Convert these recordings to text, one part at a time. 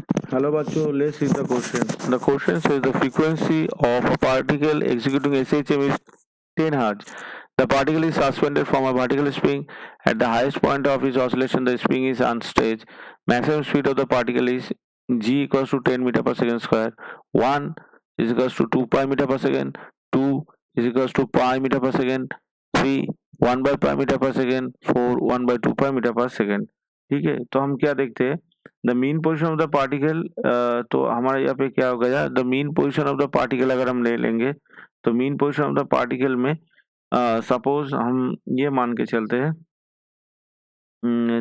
Hello बच्चों, let's read the question. The question says the frequency of a particle executing SHM is 10 Hz. The particle is suspended from a vertical spring. At the highest point of its oscillation, the spring is unstaged. Maximum speed of the particle is g equals to 10 meter per second square. 1 is equals to 2 pi meter per second. 2 is equals to pi meter per second. 3 1 by pi meter per second. 4 1 by 2 pi meter per second. ठीक है, तो हम क्या देखते हैं, the mean position of the particle. तो हमारे यहाँ पे क्या हो गया, the mean position of the particle अगर हम ले लेंगे तो mean position of the particle में सपोज हम ये मान के चलते हैं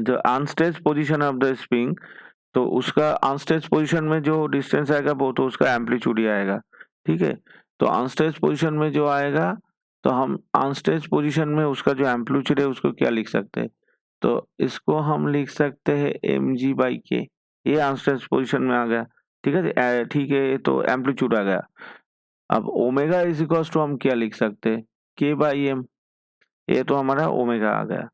जो अनस्टेज पोजीशन ऑफ द स्प्रिंग, तो उसका अनस्टेज पोजीशन में जो डिस्टेंस आएगा वो तो उसका एम्पलीट्यूड ही आएगा। ठीक है, तो अनस्टेज पोजीशन में जो आएगा तो हम अनस्टेज पोजीशन में उसका जो एम्पलीट्यूड है उसको क्या लिख सकते हैं, तो इसको हम लिख सकते हैं mg/k। ये अनस्टेज पोजीशन में आ गया। ठीक है, ठीक है, तो एम्पलीट्यूड आ गया। अब ओमेगा इज इक्वल्स टू हम क्या लिख सकते हैं, k/m। ये तो हमारा ओमेगा आ गया।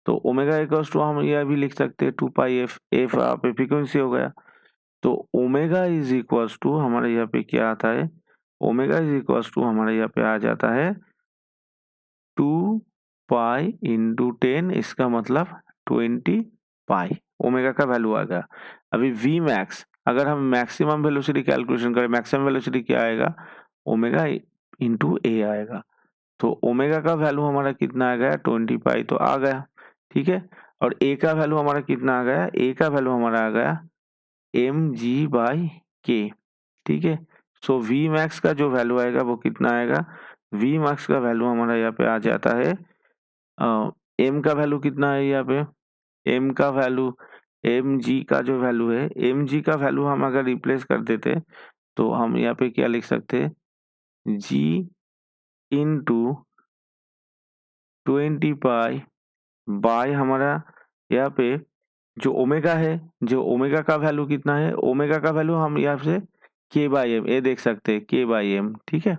तो ओमेगा इक्वल्स टू हम यह भी लिख सकते हैं 2πf। एफ यहाँ पे फ्रीक्वेंसी हो गया। तो ओमेगा इज इक्वल्स टू हमारे यहाँ पे क्या आता है, ओमेगा इज इक्वल्स टू हमारे यहाँ पे आ जाता है 2 पाई इंटू 10, इसका मतलब 20 पाई ओमेगा का वैल्यू आ गया। अभी वी मैक्स, अगर हम मैक्सिमम वेलोसिटी कैलकुलेशन करें, मैक्सिमम वेलोसिटी क्या आएगा, ओमेगा इंटू ए आएगा। तो ओमेगा का वैल्यू हमारा कितना आ गया, 20 पाई तो आ गया। ठीक है, और ए का वैल्यू हमारा कितना आ गया, ए का वैल्यू हमारा आ गया mg/k। ठीक है, सो वी मैक्स का जो वैल्यू आएगा वो कितना आएगा, वी मैक्स का वैल्यू हमारा यहाँ पे आ जाता है एम का वैल्यू कितना है यहाँ पे, एम का वैल्यू, एम जी का जो वैल्यू है, एम जी का वैल्यू हम अगर रिप्लेस कर देते तो हम यहाँ पे क्या लिख सकते हैं, जी इंटू 20 पाई बाय हमारा यहाँ पे जो ओमेगा है, जो ओमेगा का वैल्यू कितना है, ओमेगा का वैल्यू हम यहाँ से k/m ये देख सकते हैं, k/m। ठीक है,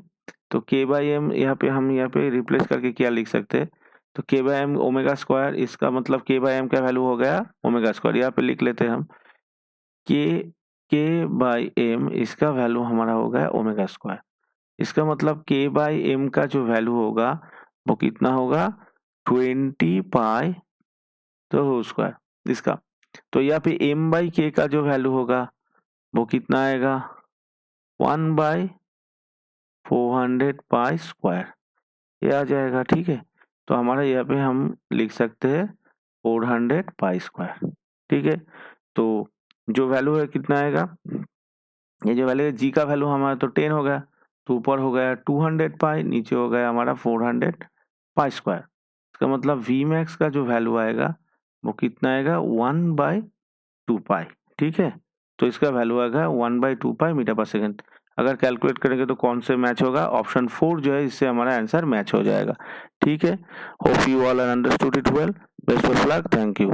तो k/m यहाँ पे हम यहाँ पे रिप्लेस करके क्या लिख सकते हैं, तो k/m ओमेगा स्क्वायर, इसका मतलब k/m का वैल्यू हो गया ओमेगा स्क्वायर। यहाँ पे लिख लेते हैं हम k/m, इसका वैल्यू हमारा हो गया ओमेगा स्क्वायर। इसका मतलब k/m का जो वैल्यू होगा वो कितना होगा, 20 पाई तो होल स्क्वायर इसका। तो यहाँ पे m/k का जो वैल्यू होगा वो कितना आएगा, 1/400 पाई स्क्वायर, ये आ जाएगा। ठीक है, तो हमारा यहाँ पे हम लिख सकते हैं 400 पाई स्क्वायर। ठीक है, तो जो वैल्यू है कितना आएगा, ये जो वैल्यू है जी का वैल्यू हमारा तो 10 हो गया, तो ऊपर हो गया 200 पाई, नीचे हो गया हमारा 400 पाई स्क्वायर। इसका मतलब वी मैक्स का जो वैल्यू आएगा वो कितना आएगा, 1/2 पाई। ठीक है, तो इसका वैल्यू आएगा 1/2 पाई मीटर पर सेकेंड। अगर कैलकुलेट करेंगे तो कौन से मैच होगा, ऑप्शन 4 जो है इससे हमारा आंसर मैच हो जाएगा। ठीक है, hope you all understood it well. Best of luck, thank you.